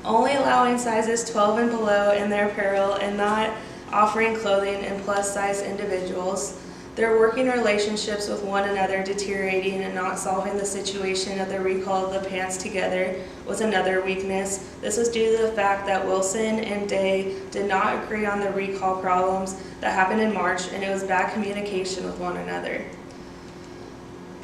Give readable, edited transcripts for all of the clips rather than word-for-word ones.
only allowing sizes 12 and below in their apparel and not offering clothing in plus-size individuals. Their working relationships with one another deteriorating and not solving the situation of the recall of the pants together was another weakness. This was due to the fact that Wilson and Day did not agree on the recall problems that happened in March, and it was bad communication with one another.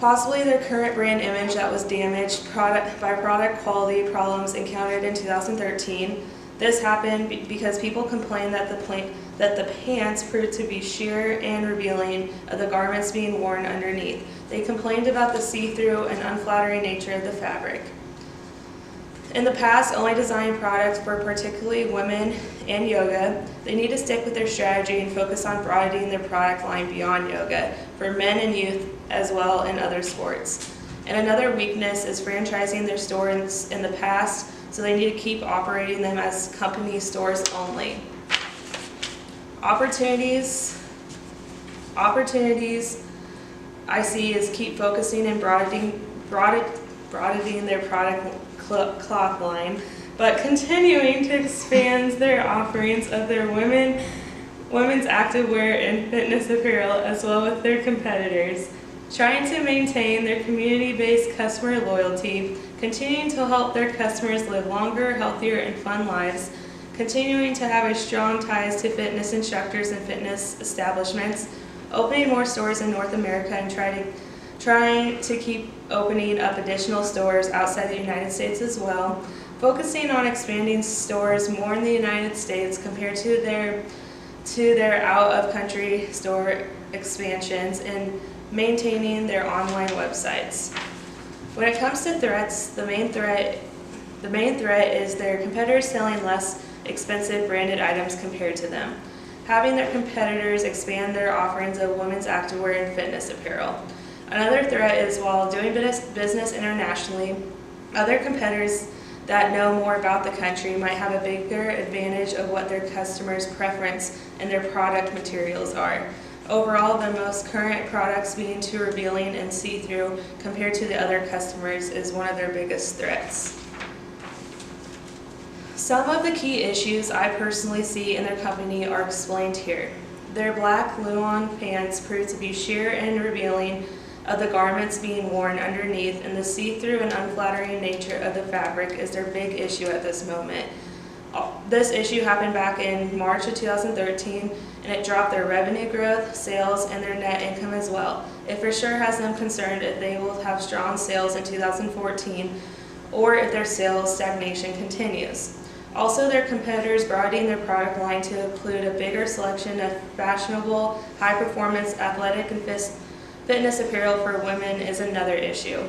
Possibly their current brand image that was damaged by product quality problems encountered in 2013. This happened because people complained that the pants proved to be sheer and revealing of the garments being worn underneath. They complained about the see-through and unflattering nature of the fabric. In the past, only designing products for particularly women and yoga. They need to stick with their strategy and focus on broadening their product line beyond yoga for men and youth as well in other sports. And another weakness is franchising their stores in the past, so they need to keep operating them as company stores only. Opportunities I see is keep focusing and broadening their product cloth line, but continuing to expand their offerings of their women's activewear and fitness apparel as well with their competitors. Trying to maintain their community-based customer loyalty, continuing to help their customers live longer, healthier, and fun lives, continuing to have a strong ties to fitness instructors and fitness establishments, opening more stores in North America and trying to keep opening up additional stores outside the United States as well, focusing on expanding stores more in the United States compared to their out-of-country store expansions, and maintaining their online websites. When it comes to threats, the main threat is their competitors selling less expensive branded items compared to them. Having their competitors expand their offerings of women's activewear and fitness apparel. Another threat is while doing business internationally, other competitors that know more about the country might have a bigger advantage of what their customers' preference and their product materials are. Overall, the most current products being too revealing and see-through compared to the other customers is one of their biggest threats. Some of the key issues I personally see in their company are explained here. Their black Luon pants prove to be sheer and revealing of the garments being worn underneath, and the see-through and unflattering nature of the fabric is their big issue at this moment. This issue happened back in March of 2013, and it dropped their revenue growth, sales, and their net income as well. It for sure has them concerned if they will have strong sales in 2014 or if their sales stagnation continues. Also, their competitors broadening their product line to include a bigger selection of fashionable, high-performance athletic and fitness apparel for women is another issue.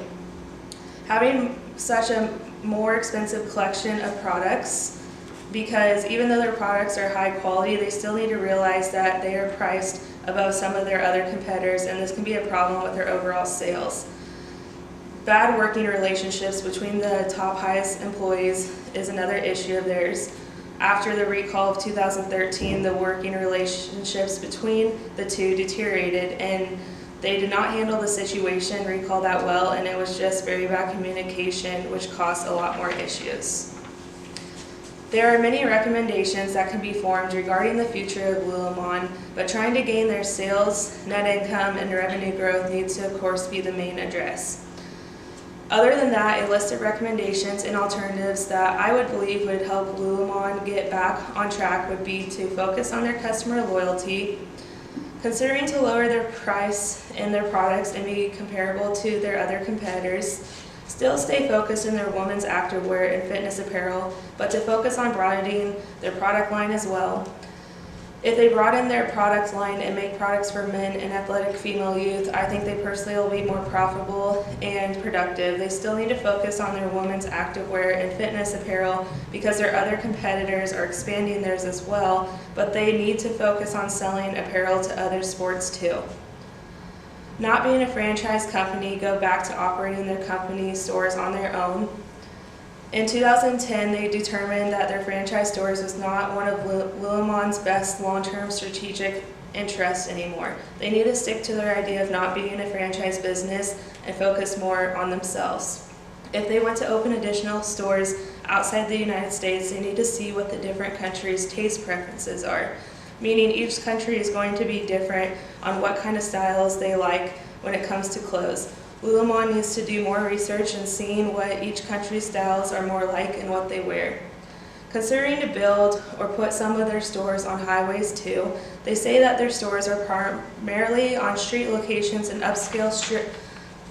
Having such a more expensive collection of products, because even though their products are high quality, they still need to realize that they are priced above some of their other competitors, and this can be a problem with their overall sales. Bad working relationships between the top highest employees is another issue of theirs. After the recall of 2013, the working relationships between the two deteriorated, and they did not handle the situation recall that well, and it was just very bad communication, which caused a lot more issues. There are many recommendations that can be formed regarding the future of Lululemon, but trying to gain their sales, net income, and revenue growth needs to, of course, be the main address. Other than that, a list of recommendations and alternatives that I would believe would help Lululemon get back on track would be to focus on their customer loyalty, considering to lower their price in their products and be comparable to their other competitors. Still stay focused in their women's activewear and fitness apparel, but to focus on broadening their product line as well. If they broaden their product line and make products for men and athletic female youth, I think they personally will be more profitable and productive. They still need to focus on their women's activewear and fitness apparel because their other competitors are expanding theirs as well, but they need to focus on selling apparel to other sports too. Not being a franchise company, go back to operating their company stores on their own. In 2010, they determined that their franchise stores was not one of Lululemon's best long-term strategic interests anymore. They need to stick to their idea of not being a franchise business and focus more on themselves. If they want to open additional stores outside the United States, they need to see what the different countries' taste preferences are, meaning each country is going to be different on what kind of styles they like when it comes to clothes. Lululemon needs to do more research in seeing what each country's styles are more like and what they wear. Considering to build or put some of their stores on highways too, they say that their stores are primarily on street locations in upscale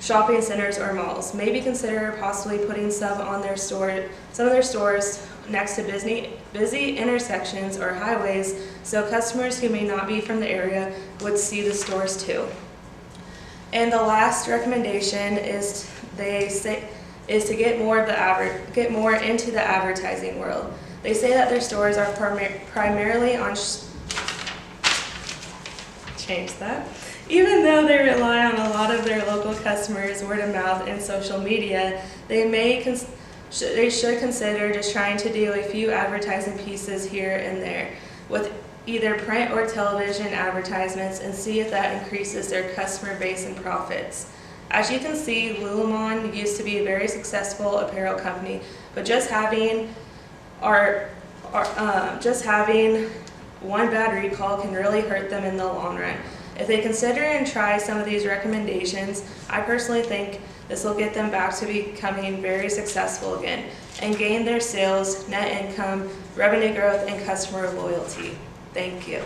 shopping centers or malls. Maybe consider possibly putting some of their stores next to busy intersections or highways so customers who may not be from the area would see the stores too. And the last recommendation is to get more into the advertising world. They say that their stores are primarily on change that. Even though they rely on a lot of their local customers, word of mouth, and social media, they should consider just trying to do a few advertising pieces here and there with either print or television advertisements and see if that increases their customer base and profits. As you can see, Lululemon used to be a very successful apparel company, but just having one bad recall can really hurt them in the long run. If they consider and try some of these recommendations, I personally think this will get them back to becoming very successful again and gain their sales, net income, revenue growth, and customer loyalty. Thank you.